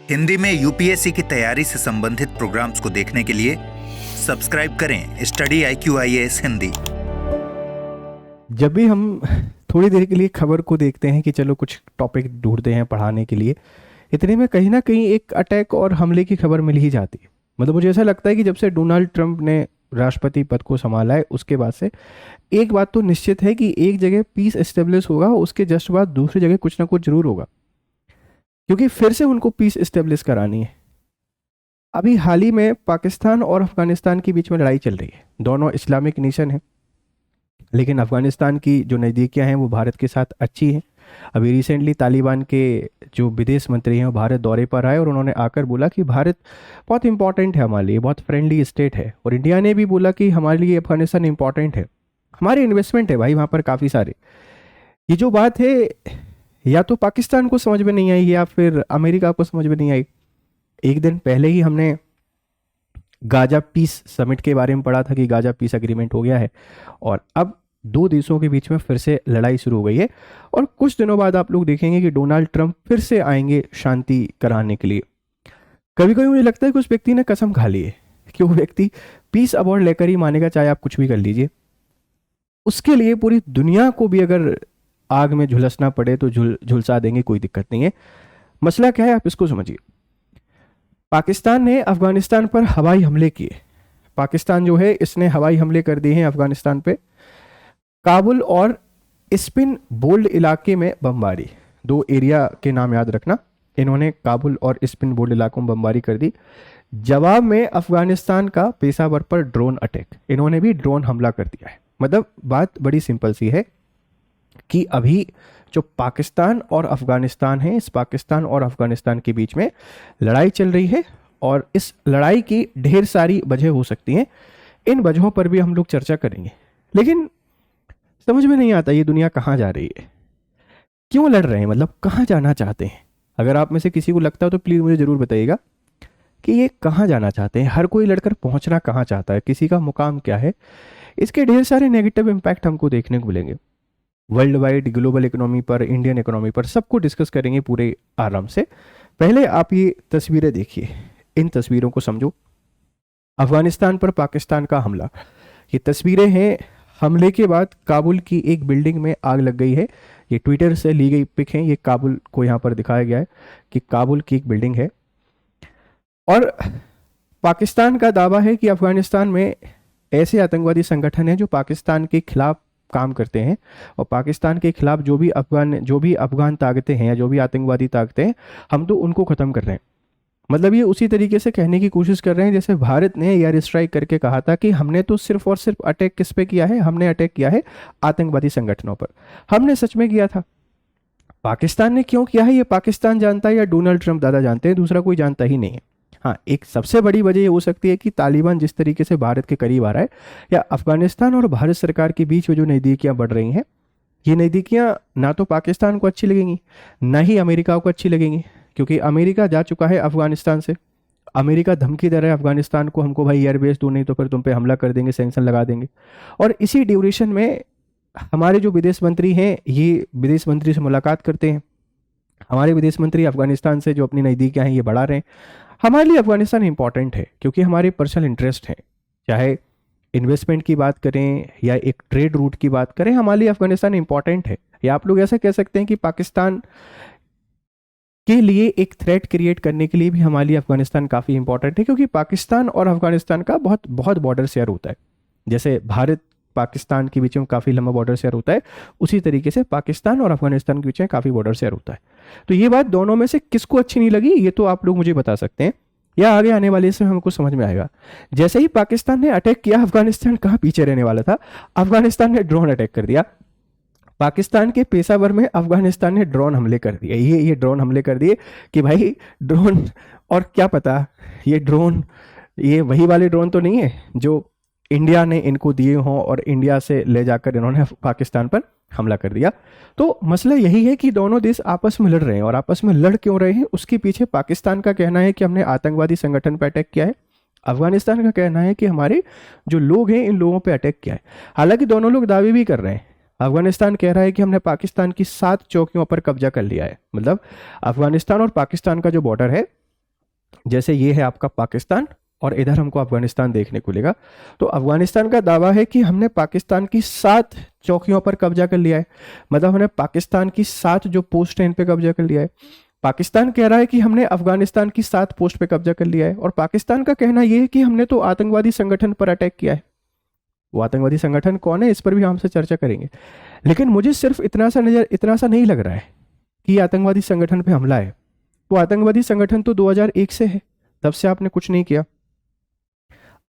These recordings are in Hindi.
हिंदी में यूपीएससी की तैयारी से संबंधित प्रोग्राम्स को देखने के लिए सब्सक्राइब करें स्टडी IQIAS हिंदी। जब भी हम थोड़ी देर के लिए खबर को देखते हैं कि चलो कुछ टॉपिक ढूंढते हैं पढ़ाने के लिए, इतने में कहीं ना कहीं एक अटैक और हमले की खबर मिल ही जाती है। मतलब मुझे ऐसा लगता है कि जब से डोनाल्ड ट्रंप ने राष्ट्रपति पद को संभाला है उसके बाद से एक बात तो निश्चित है कि एक जगह पीस एस्टेब्लिश होगा, उसके जस्ट बाद दूसरी जगह कुछ ना कुछ जरूर होगा, क्योंकि फिर से उनको पीस एस्टेब्लिश करानी है। अभी हाल ही में पाकिस्तान और अफगानिस्तान के बीच में लड़ाई चल रही है। दोनों इस्लामिक नेशन हैं, लेकिन अफगानिस्तान की जो नज़दीकियां हैं वो भारत के साथ अच्छी हैं। अभी रिसेंटली तालिबान के जो विदेश मंत्री हैं वो भारत दौरे पर आए और उन्होंने आकर बोला कि भारत बहुत इंपॉर्टेंट है हमारे लिए, बहुत फ्रेंडली स्टेट है। और इंडिया ने भी बोला कि हमारे लिए अफगानिस्तान इंपॉर्टेंट है, हमारे इन्वेस्टमेंट है भाई वहाँ पर काफ़ी सारे। ये जो बात है या तो पाकिस्तान को समझ में नहीं आई या फिर अमेरिका को समझ में नहीं आई। एक दिन पहले ही हमने गाजा पीस समिट के बारे में पढ़ा था कि गाजा पीस एग्रीमेंट हो गया है और अब दो देशों के बीच में फिर से लड़ाई शुरू हो गई है। और कुछ दिनों बाद आप लोग देखेंगे कि डोनाल्ड ट्रंप फिर से आएंगे शांति कराने के लिए। कभी कभी मुझे लगता है कि उस व्यक्ति ने कसम खा ली है कि वो व्यक्ति पीस अवार्ड लेकर ही मानेगा, चाहे आप कुछ भी कर लीजिए। उसके लिए पूरी दुनिया को भी अगर आग में झुलसना पड़े तो झुलसा देंगे, कोई दिक्कत नहीं है। मसला क्या है आप इसको समझिए। पाकिस्तान ने अफगानिस्तान पर हवाई हमले किए। पाकिस्तान जो है इसने हवाई हमले कर दिए हैं अफगानिस्तान पे। काबुल और स्पिन बोल्ड इलाके में बमबारी, दो एरिया के नाम याद रखना। इन्होंने काबुल और स्पिन बोल्ड इलाकों में बमबारी कर दी। जवाब में अफगानिस्तान का पेशावर पर ड्रोन अटैक, इन्होंने भी ड्रोन हमला कर दिया है। मतलब बात बड़ी सिंपल सी है कि अभी जो पाकिस्तान और अफगानिस्तान है, इस पाकिस्तान और अफगानिस्तान के बीच में लड़ाई चल रही है और इस लड़ाई की ढेर सारी वजह हो सकती हैं। इन वजहों पर भी हम लोग चर्चा करेंगे, लेकिन समझ में नहीं आता ये दुनिया कहाँ जा रही है, क्यों लड़ रहे हैं, मतलब कहाँ जाना चाहते हैं। अगर आप में से किसी को लगता हो तो प्लीज़ मुझे ज़रूर बताइएगा कि ये कहाँ जाना चाहते हैं। हर कोई लड़कर पहुँचना कहाँ चाहता है, किसी का मुकाम क्या है। इसके ढेर सारे नेगेटिव इम्पैक्ट हमको देखने को मिलेंगे वर्ल्ड वाइड, ग्लोबल इकोनॉमी पर, इंडियन इकोनॉमी पर, सबको डिस्कस करेंगे पूरे आराम से। पहले आप ये तस्वीरें देखिए, इन तस्वीरों को समझो। अफगानिस्तान पर पाकिस्तान का हमला, ये तस्वीरें हैं हमले के बाद काबुल की एक बिल्डिंग में आग लग गई है। ये ट्विटर से ली गई पिक है। ये काबुल को यहाँ पर दिखाया गया है कि काबुल की एक बिल्डिंग है। और पाकिस्तान का दावा है कि अफगानिस्तान में ऐसे आतंकवादी संगठन हैं जो पाकिस्तान के खिलाफ काम करते हैं और पाकिस्तान के खिलाफ जो भी अफगान ताकतें हैं या जो भी आतंकवादी ताकतें हैं, हम तो उनको ख़त्म कर रहे हैं। मतलब ये उसी तरीके से कहने की कोशिश कर रहे हैं जैसे भारत ने एयर स्ट्राइक करके कहा था कि हमने तो सिर्फ और सिर्फ अटैक किस पे किया है, हमने अटैक किया है आतंकवादी संगठनों पर। हमने सच में किया था। पाकिस्तान ने क्यों किया है ये पाकिस्तान जानता है या डोनाल्ड ट्रंप दादा जानते हैं, दूसरा कोई जानता ही नहीं है। हाँ, एक सबसे बड़ी वजह ये हो सकती है कि तालिबान जिस तरीके से भारत के करीब आ रहा है या अफगानिस्तान और भारत सरकार के बीच में जो नज़दीकियाँ बढ़ रही हैं, ये नज़दीकियाँ ना तो पाकिस्तान को अच्छी लगेंगी ना ही अमेरिका को अच्छी लगेंगी, क्योंकि अमेरिका जा चुका है अफगानिस्तान से। अमेरिका धमकी दे रहा है अफगानिस्तान को, हमको भाई एयरबेस दो नहीं तो फिर तुम पे हमला कर देंगे, सैंक्शन लगा देंगे। और इसी ड्यूरेशन में हमारे जो विदेश मंत्री हैं ये विदेश मंत्री से मुलाकात करते हैं। हमारे विदेश मंत्री अफगानिस्तान से जो अपनी नज़दीकियाँ हैं ये बढ़ा रहे हैं। हमारे लिए अफगानिस्तान इंपॉर्टेंट है क्योंकि हमारे पर्सनल इंटरेस्ट हैं, चाहे इन्वेस्टमेंट की बात करें या एक ट्रेड रूट की बात करें, हमारे लिए अफगानिस्तान इंपॉर्टेंट है। या आप लोग ऐसा कह सकते हैं कि पाकिस्तान के लिए एक थ्रेट क्रिएट करने के लिए भी हमारे लिए अफगानिस्तान काफ़ी इंपॉर्टेंट है, क्योंकि पाकिस्तान और अफगानिस्तान का बहुत बहुत बॉर्डर शेयर होता है। जैसे भारत पाकिस्तान के बीच में काफ़ी लंबा बॉर्डर शेयर होता है, उसी तरीके से पाकिस्तान और अफगानिस्तान के बीच में काफ़ी बॉर्डर शेयर होता है। तो ये बात दोनों में से किसको अच्छी नहीं लगी ये तो आप लोग मुझे बता सकते हैं, या आगे आने वाले से हमको समझ में आएगा। जैसे ही पाकिस्तान ने अटैक किया, अफगानिस्तान कहाँ पीछे रहने वाला था, अफगानिस्तान ने ड्रोन अटैक कर दिया। पाकिस्तान के पेशावर में अफगानिस्तान ने ड्रोन हमले कर दिए। ये ड्रोन हमले कर दिए कि भाई ड्रोन, और क्या पता ये ड्रोन ये वही वाले ड्रोन तो नहीं है जो इंडिया ने इनको दिए हों और इंडिया से ले जाकर इन्होंने पाकिस्तान पर हमला कर दिया। तो मसला यही है कि दोनों देश आपस में लड़ रहे हैं, और आपस में लड़ क्यों रहे हैं उसके पीछे पाकिस्तान का कहना है कि हमने आतंकवादी संगठन पर अटैक किया है, अफगानिस्तान का कहना है कि हमारे जो लोग हैं इन लोगों पर अटैक किया है। हालांकि दोनों लोग दावे भी कर रहे हैं। अफगानिस्तान कह रहा है कि हमने पाकिस्तान की 7 चौकियों पर कब्जा कर लिया है। मतलब अफगानिस्तान और पाकिस्तान का जो बॉर्डर है जैसे ये है आपका पाकिस्तान और इधर हमको अफगानिस्तान देखने को मिलेगा। तो अफगानिस्तान का दावा है कि हमने पाकिस्तान की 7 चौकियों पर कब्जा कर लिया है, मतलब हमने पाकिस्तान की 7 जो पोस्ट है इन पे कब्जा कर लिया है। पाकिस्तान कह रहा है कि हमने अफगानिस्तान की 7 पोस्ट पे कब्जा कर लिया है, और पाकिस्तान का कहना यह है कि हमने तो आतंकवादी संगठन पर अटैक किया है। वो आतंकवादी संगठन कौन है इस पर भी हमसे चर्चा करेंगे, लेकिन मुझे सिर्फ इतना सा नहीं लग रहा है कि आतंकवादी संगठन पे हमला है। वो आतंकवादी संगठन तो 2001 से है, तब से आपने कुछ नहीं किया।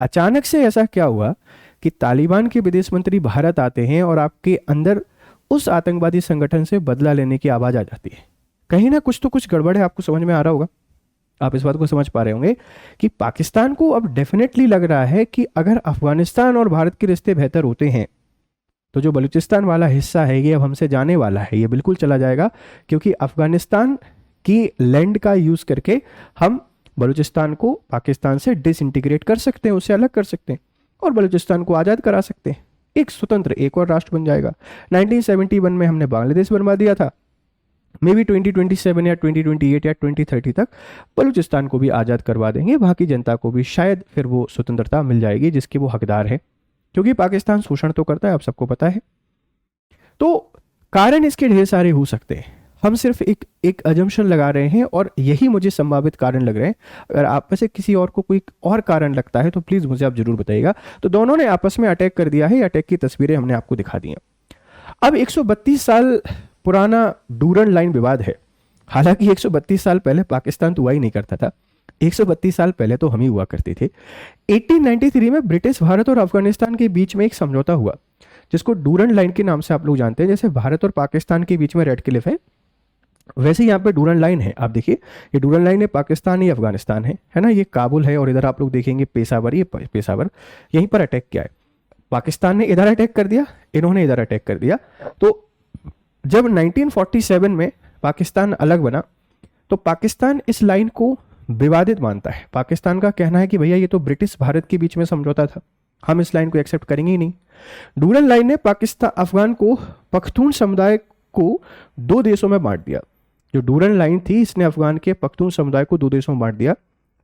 अचानक से ऐसा क्या हुआ कि तालिबान के विदेश मंत्री भारत आते हैं और आपके अंदर उस आतंकवादी संगठन से बदला लेने की आवाज आ जाती है। कहीं ना कुछ तो कुछ गड़बड़ है, आपको समझ में आ रहा होगा, आप इस बात को समझ पा रहे होंगे कि पाकिस्तान को अब डेफिनेटली लग रहा है कि अगर अफगानिस्तान और भारत के रिश्ते बेहतर होते हैं तो जो बलूचिस्तान वाला हिस्सा है ये अब हमसे जाने वाला है, ये बिल्कुल चला जाएगा, क्योंकि अफगानिस्तान की लैंड का यूज करके हम बलूचिस्तान को पाकिस्तान से डिसइंटीग्रेट कर सकते हैं, उससे अलग कर सकते हैं और बलूचिस्तान को आज़ाद करा सकते हैं। एक स्वतंत्र एक और राष्ट्र बन जाएगा। 1971 में हमने बांग्लादेश बनवा दिया था, मे बी 2027 या 2028 या 2030 तक बलूचिस्तान को भी आज़ाद करवा देंगे, वहाँ की जनता को भी शायद फिर वो स्वतंत्रता मिल जाएगी जिसकी वो हकदार है, क्योंकि पाकिस्तान शोषण तो करता है, आप सबको पता है। तो कारण इसके ढेर सारे हो सकते हैं, हम सिर्फ एक अजम्पशन लगा रहे हैं और यही मुझे संभावित कारण लग रहे हैं। अगर आप में से किसी और को कोई और कारण लगता है तो प्लीज़ मुझे आप जरूर बताइएगा। तो दोनों ने आपस में अटैक कर दिया है, अटैक की तस्वीरें हमने आपको दिखा दी हैं। अब 132 साल पुराना डूरन लाइन विवाद है। हालांकि 132 साल पहले पाकिस्तान तो हुआ ही नहीं करता था, 132 साल पहले तो हम ही हुआ करते थे। 1893 में ब्रिटिश भारत और अफगानिस्तान के बीच में एक समझौता हुआ जिसको डूरन लाइन के नाम से आप लोग जानते हैं। जैसे भारत और पाकिस्तान के बीच में रेड क्लिफ है, वैसे यहाँ पे डूरन लाइन है। आप देखिए ये डूरन लाइन है, पाकिस्तान ये अफगानिस्तान है ना, ये काबुल है, और इधर आप लोग देखेंगे पेशावर, ये पेशावर, यहीं पर अटैक किया है। पाकिस्तान ने इधर अटैक कर दिया, इन्होंने इधर अटैक कर दिया। तो जब 1947 में पाकिस्तान अलग बना तो पाकिस्तान इस लाइन को विवादित मानता है। पाकिस्तान का कहना है कि भैया ये तो ब्रिटिश भारत के बीच में समझौता था, हम इस लाइन को एक्सेप्ट करेंगे ही नहीं। डूरन लाइन ने पाकिस्तान अफगान को पख्तून समुदाय को 2 देशों में बांट दिया। जो डूरन लाइन थी इसने अफगान के पख्तून समुदाय को 2 देशों में बांट दिया।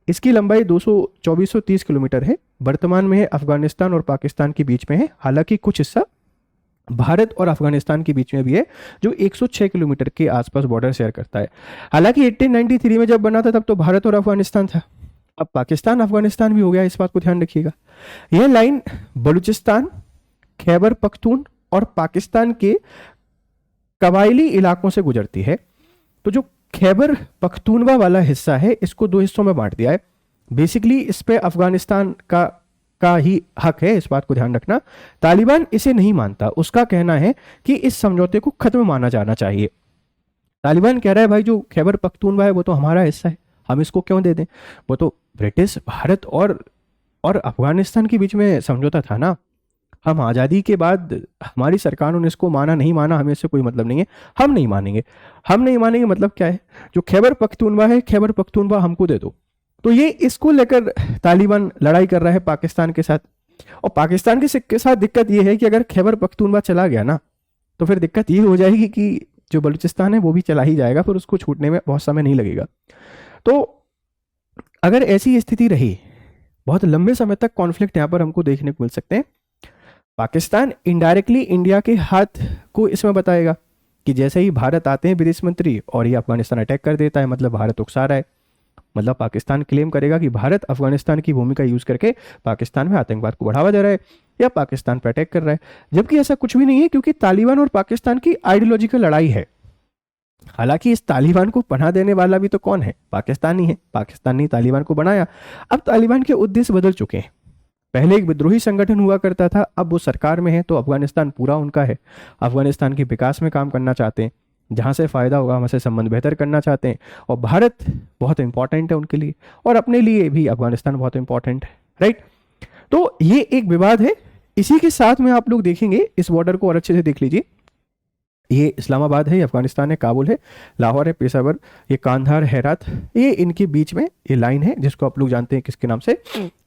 इसकी लंबाई 2430 किलोमीटर है, वर्तमान में अफगानिस्तान और पाकिस्तान के बीच में है। हालांकि कुछ हिस्सा भारत और अफगानिस्तान के बीच में भी है जो 106 किलोमीटर के आसपास बॉर्डर शेयर करता है। हालांकि 1893 में जब बना था तब तो भारत और अफगानिस्तान था, अब पाकिस्तान अफगानिस्तान भी हो गया, इस बात को ध्यान रखिएगा। यह लाइन बलूचिस्तान, खैबर पख्तून और पाकिस्तान के कबायली इलाकों से गुजरती है। तो जो खैबर पख्तूनवा वाला हिस्सा है इसको 2 हिस्सों में बांट दिया है। बेसिकली इस पे अफगानिस्तान का ही हक है, इस बात को ध्यान रखना। तालिबान इसे नहीं मानता, उसका कहना है कि इस समझौते को खत्म माना जाना चाहिए। तालिबान कह रहा है भाई जो खैबर पख्तूनवा है वो तो हमारा हिस्सा है, हम इसको क्यों दे दें, वो तो ब्रिटिश भारत और अफगानिस्तान के बीच में समझौता था ना। हम आज़ादी के बाद हमारी सरकारों ने इसको माना नहीं माना हमें इससे कोई मतलब नहीं है, हम नहीं मानेंगे मतलब क्या है, जो खैबर पख्तूनवा है खैबर पख्तूनवा हमको दे दो। तो ये इसको लेकर तालिबान लड़ाई कर रहा है पाकिस्तान के साथ। और पाकिस्तान के साथ दिक्कत ये है कि अगर खैबर पख्तूनवा चला गया ना तो फिर दिक्कत ये हो जाएगी कि जो बलूचिस्तान है वो भी चला ही जाएगा, फिर उसको छूटने में बहुत समय नहीं लगेगा। तो अगर ऐसी स्थिति रही बहुत लंबे समय तक कॉन्फ्लिक्ट यहाँ पर हमको देखने को मिल सकते हैं। पाकिस्तान इनडायरेक्टली इंडिया के हाथ को इसमें बताएगा कि जैसे ही भारत आते हैं विदेश मंत्री और ये अफगानिस्तान अटैक कर देता है, मतलब भारत उकसा रहा है, मतलब पाकिस्तान क्लेम करेगा कि भारत अफगानिस्तान की भूमिका यूज करके पाकिस्तान में आतंकवाद को बढ़ावा दे रहा है या पाकिस्तान पर अटैक कर रहा है, जबकि ऐसा कुछ भी नहीं है, क्योंकि तालिबान और पाकिस्तान की आइडियोलॉजिकल लड़ाई है। हालांकि इस तालिबान को पनाह देने वाला भी तो कौन है, पाकिस्तान ही है। पाकिस्तान ने तालिबान को बनाया। अब तालिबान के उद्देश्य बदल चुके हैं। पहले एक विद्रोही संगठन हुआ करता था, अब वो सरकार में है तो अफगानिस्तान पूरा उनका है। अफगानिस्तान के विकास में काम करना चाहते हैं, जहाँ से फ़ायदा होगा वहाँ से संबंध बेहतर करना चाहते हैं। और भारत बहुत इंपॉर्टेंट है उनके लिए और अपने लिए भी अफगानिस्तान बहुत इंपॉर्टेंट है, राइट। तो ये एक विवाद है। इसी के साथ में आप लोग देखेंगे इस बॉर्डर को और अच्छे से देख लीजिए। ये इस्लामाबाद है, अफगानिस्तान है, काबुल है, लाहौर है, पेशावर, ये कांधार, हेरात, ये इनके बीच में ये लाइन है जिसको आप लोग जानते हैं किसके नाम से,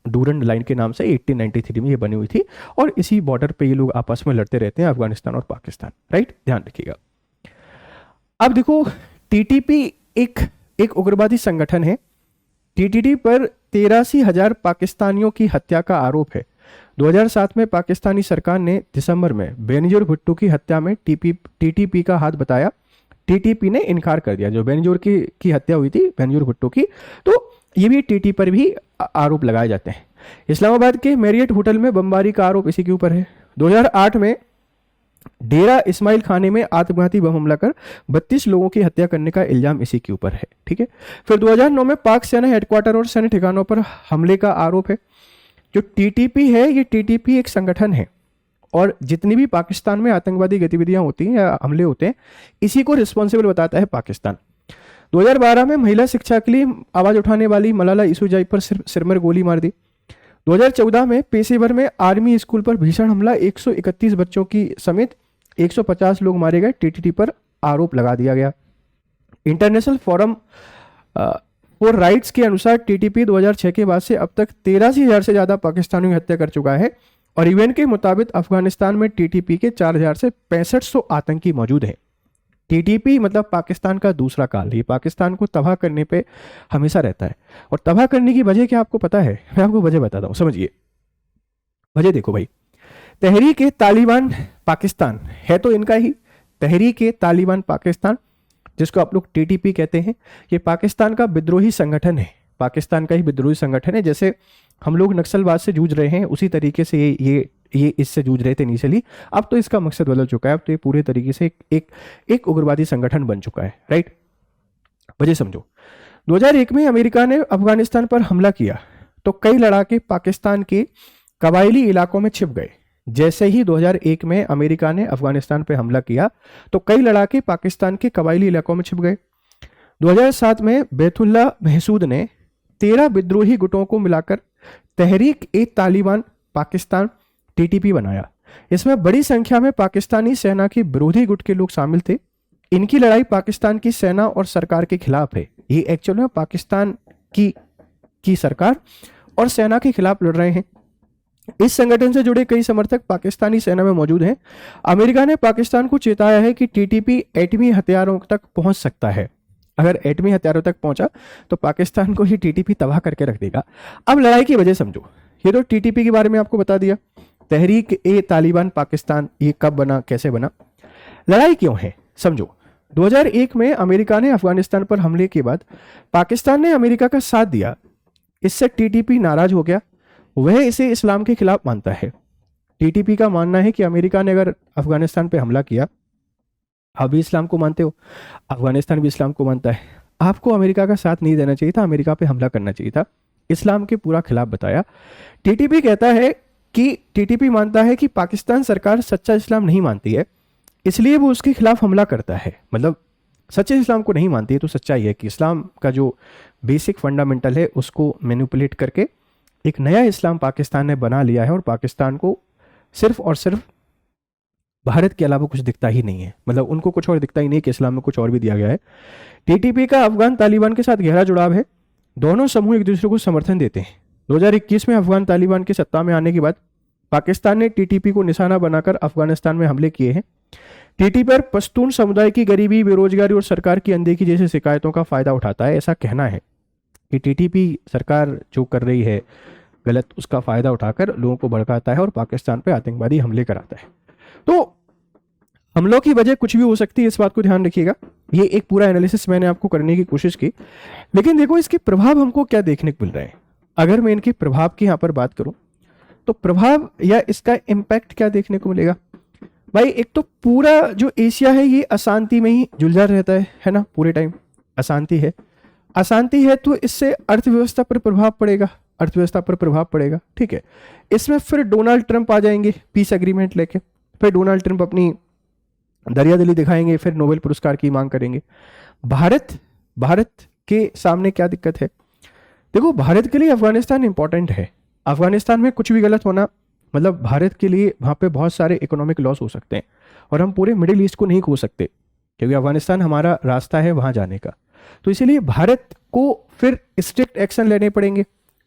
डूरन लाइन के नाम से। 1893 में ये बनी हुई थी और इसी बॉर्डर पे ये लोग आपस में लड़ते रहते हैं, अफगानिस्तान और पाकिस्तान, राइट। ध्यान रखिएगा। अब देखो टीटीपी एक उग्रवादी संगठन है टीटीपी पर 83,000 पाकिस्तानियों की हत्या का आरोप है। 2007 में पाकिस्तानी सरकार ने दिसंबर में बेनजीर भुट्टो की हत्या में टीटीपी का हाथ बताया। टीटीपी ने इनकार कर दिया। जो बेनजीर की हत्या हुई थी, बेनजीर भुट्टो की, तो ये भी टीटी पर भी आरोप लगाए जाते हैं। इस्लामाबाद के मैरियट होटल में बमबारी का आरोप इसी के ऊपर है। 2008 में डेरा इस्माइल खाने में आत्मघाती बम हमला कर 32 लोगों की हत्या करने का इल्जाम इसी के ऊपर है। ठीक है। फिर 2009 में पाक सेना हेडक्वार्टर और सैन्य ठिकानों पर हमले का आरोप है। जो टीटीपी है, ये टीटीपी एक संगठन है और जितनी भी पाकिस्तान में आतंकवादी गतिविधियां होती हैं या हमले होते हैं, इसी को रिस्पॉन्सिबल बताता है पाकिस्तान। 2012 में महिला शिक्षा के लिए आवाज उठाने वाली मलाला यूसुफजई पर सिर में गोली मार दी। 2014 में पेशेवर में आर्मी स्कूल पर भीषण हमला, 131 बच्चों की समेत 150 लोग मारे गए। टीटीपी पर आरोप लगा दिया गया। इंटरनेशनल फोरम फॉर राइट्स के अनुसार टीटीपी 2006 के बाद से अब तक 83,000 से ज्यादा पाकिस्तानियों की हत्या कर चुका है और यूएन के मुताबिक अफगानिस्तान में टीटीपी के 4,000 से 6500 आतंकी मौजूद हैं। टीटीपी मतलब पाकिस्तान का दूसरा काल। ये पाकिस्तान को तबाह करने पे हमेशा रहता है। और तबाह करने की वजह क्या आपको पता है? मैं आपको वजह बताता हूँ, समझिए। वजह देखो भाई, तहरीक ए तालिबान पाकिस्तान है तो इनका ही। तहरीक ए तालिबान पाकिस्तान, जिसको आप लोग टीटीपी कहते हैं, ये पाकिस्तान का विद्रोही संगठन है। पाकिस्तान का ही विद्रोही संगठन है। जैसे हम लोग नक्सलवाद से जूझ रहे हैं, उसी तरीके से ये इससे जूझ रहे थे इनिशियली। अब तो इसका मकसद बदल चुका है। अब तो ये पूरे तरीके से एक उग्रवादी संगठन बन चुका है। राइट, वजह समझो। 2001 में अमेरिका ने अफगानिस्तान पर हमला किया तो कई लड़ाके पाकिस्तान के कबायली इलाकों में छिप गए। जैसे ही 2001 में अमेरिका ने अफगानिस्तान पर हमला किया तो कई लड़ाके पाकिस्तान के कबायली इलाकों में छिप गए। 2007 में बैतुल्लाह महसूद ने 13 विद्रोही गुटों को मिलाकर तहरीक ए तालिबान पाकिस्तान टीटीपी बनाया। इसमें बड़ी संख्या में पाकिस्तानी सेना के विरोधी गुट के लोग शामिल थे। इनकी लड़ाई पाकिस्तान की सेना और सरकार के खिलाफ है। ये एक्चुअल में पाकिस्तान की सरकार और सेना के खिलाफ लड़ रहे हैं। इस संगठन से जुड़े कई समर्थक पाकिस्तानी सेना में मौजूद हैं। अमेरिका ने पाकिस्तान को चेताया है कि टीटीपी एटमी हथियारों तक पहुंच सकता है। अगर एटमी हथियारों तक पहुंचा तो पाकिस्तान को ही टीटीपी तबाह करके रख देगा। अब लड़ाई की वजह समझो। ये तो टीटीपी के बारे में आपको बता दिया। तहरीक ए तालिबान पाकिस्तान ये कब बना, कैसे बना, लड़ाई क्यों है, समझो। 2001 में अमेरिका ने अफगानिस्तान पर हमले के बाद पाकिस्तान ने अमेरिका का साथ दिया। इससे टीटीपी नाराज हो गया। वह इसे इस्लाम के खिलाफ मानता है। टीटीपी का मानना है कि अमेरिका ने अगर अफगानिस्तान पर हमला किया, आप भी इस्लाम को मानते हो, अफगानिस्तान भी इस्लाम को मानता है, आपको अमेरिका का साथ नहीं देना चाहिए था, अमेरिका पे हमला करना चाहिए था। इस्लाम के पूरा खिलाफ बताया। टीटीपी कहता है कि टीटीपी मानता है कि पाकिस्तान सरकार सच्चा इस्लाम नहीं मानती है, इसलिए वो उसके खिलाफ हमला करता है। मतलब सच्चे इस्लाम को नहीं मानती है तो सच्चाई है कि इस्लाम का जो बेसिक फंडामेंटल है उसको मैनिपुलेट करके एक नया इस्लाम पाकिस्तान ने बना लिया है और पाकिस्तान को सिर्फ और सिर्फ भारत के अलावा कुछ दिखता ही नहीं है। मतलब उनको कुछ और दिखता ही नहीं कि इस्लाम में कुछ और भी दिया गया है। टीटीपी का अफगान तालिबान के साथ गहरा जुड़ाव है। दोनों समूह एक दूसरे को समर्थन देते हैं। 2021 में अफगान तालिबान के सत्ता में आने के बाद पाकिस्तान ने टीटीपी को निशाना बनाकर अफगानिस्तान में हमले किए हैं। टीटीपी पर पश्तून समुदाय की गरीबी, बेरोजगारी और सरकार की अनदेखी जैसी शिकायतों का फायदा उठाता है। ऐसा कहना है कि टीटीपी सरकार जो कर रही है गलत, उसका फायदा उठाकर लोगों को भड़काता है और पाकिस्तान पर आतंकवादी हमले कराता है। तो हमलों की वजह कुछ भी हो सकती है, इस बात को ध्यान रखिएगा। ये एक पूरा एनालिसिस मैंने आपको करने की कोशिश की, लेकिन देखो इसके प्रभाव हमको क्या देखने को मिल रहे हैं। अगर मैं इनके प्रभाव की यहाँ पर बात करूं तो प्रभाव या इसका इम्पैक्ट क्या देखने को मिलेगा भाई। एक तो पूरा जो एशिया है ये अशांति में ही जुलझा रहता है ना, पूरे टाइम अशांति है। अशांति है तो इससे अर्थव्यवस्था पर प्रभाव पड़ेगा, अर्थव्यवस्था पर प्रभाव पड़ेगा। ठीक है, इसमें फिर डोनाल्ड ट्रंप आ जाएंगे पीस एग्रीमेंट लेके, फिर डोनाल्ड ट्रंप अपनी दरियादिली दिखाएंगे, फिर नोबेल पुरस्कार की मांग करेंगे। भारत के सामने क्या दिक्कत है? देखो, भारत के लिए अफगानिस्तान इंपॉर्टेंट है। अफगानिस्तान में कुछ भी गलत होना मतलब भारत के लिए वहाँ पे बहुत सारे इकोनॉमिक लॉस हो सकते हैं और हम पूरे मिडिल ईस्ट को नहीं खो सकते क्योंकि अफगानिस्तान हमारा रास्ता है वहाँ जाने का। तो इसीलिए भारत को फिर स्ट्रिक्ट एक्शन लेने पड़ेंगे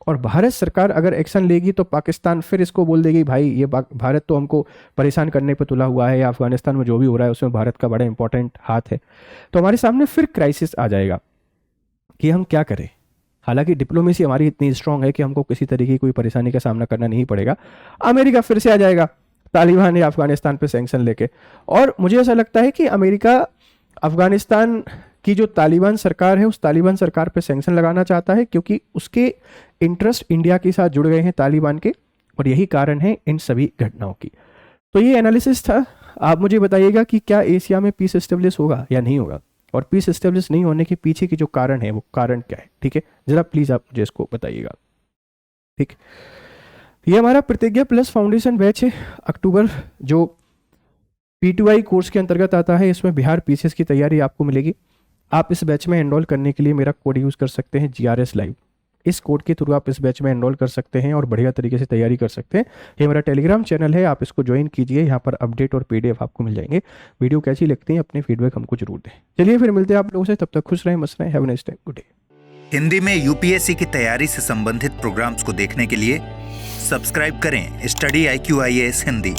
और भारत सरकार अगर एक्शन लेगी तो पाकिस्तान फिर इसको बोल देगी भाई ये भारत तो हमको परेशान करने पर तुला हुआ है या अफगानिस्तान में जो भी हो रहा है उसमें भारत का बड़ा इंपॉर्टेंट हाथ है। तो हमारे सामने फिर क्राइसिस आ जाएगा कि हम क्या करें। हालांकि डिप्लोमेसी हमारी इतनी स्ट्रांग है कि हमको किसी तरीके की कोई परेशानी का सामना करना नहीं पड़ेगा। अमेरिका फिर से आ जाएगा तालिबान या अफगानिस्तान पे सैंक्शन लेके, और मुझे ऐसा लगता है कि अमेरिका अफगानिस्तान की जो तालिबान सरकार है उस तालिबान सरकार पे सैंक्शन लगाना चाहता है, क्योंकि उसके इंटरेस्ट इंडिया के साथ जुड़ गए हैं तालिबान के, और यही कारण है इन सभी घटनाओं की। तो ये एनालिसिस था। आप मुझे बताइएगा कि क्या एशिया में पीस एस्टेब्लिश होगा या नहीं होगा, और पीस एस्टेब्लिश नहीं होने के पीछे की जो कारण है वो कारण क्या है। ठीक है, जरा प्लीज आप मुझे इसको बताइएगा। ठीक, ये हमारा प्रतिज्ञा प्लस फाउंडेशन बैच है अक्टूबर, जो P2I कोर्स के अंतर्गत आता है। इसमें बिहार पीसीएस की तैयारी आपको मिलेगी। आप इस बैच में एनरोल करने के लिए मेरा कोड यूज़ कर सकते हैं GRS लाइव। इस कोड के थ्रू आप इस बैच में एनरोल कर सकते हैं और बढ़िया तरीके से तैयारी कर सकते हैं। ये मेरा टेलीग्राम चैनल है, आप इसको ज्वाइन कीजिए। यहाँ पर अपडेट और PDF आपको मिल जाएंगे। वीडियो कैसी लगती है अपने फीडबैक हमको जरूर दें। चलिए फिर मिलते हैं आप लोगों से, तब तक खुश रहें, मस्त रहें। Have a nice day, good day. Hindi में UPSC की तैयारी से संबंधित प्रोग्राम्स को देखने के लिए सब्सक्राइब करें स्टडी IQ IAS हिंदी।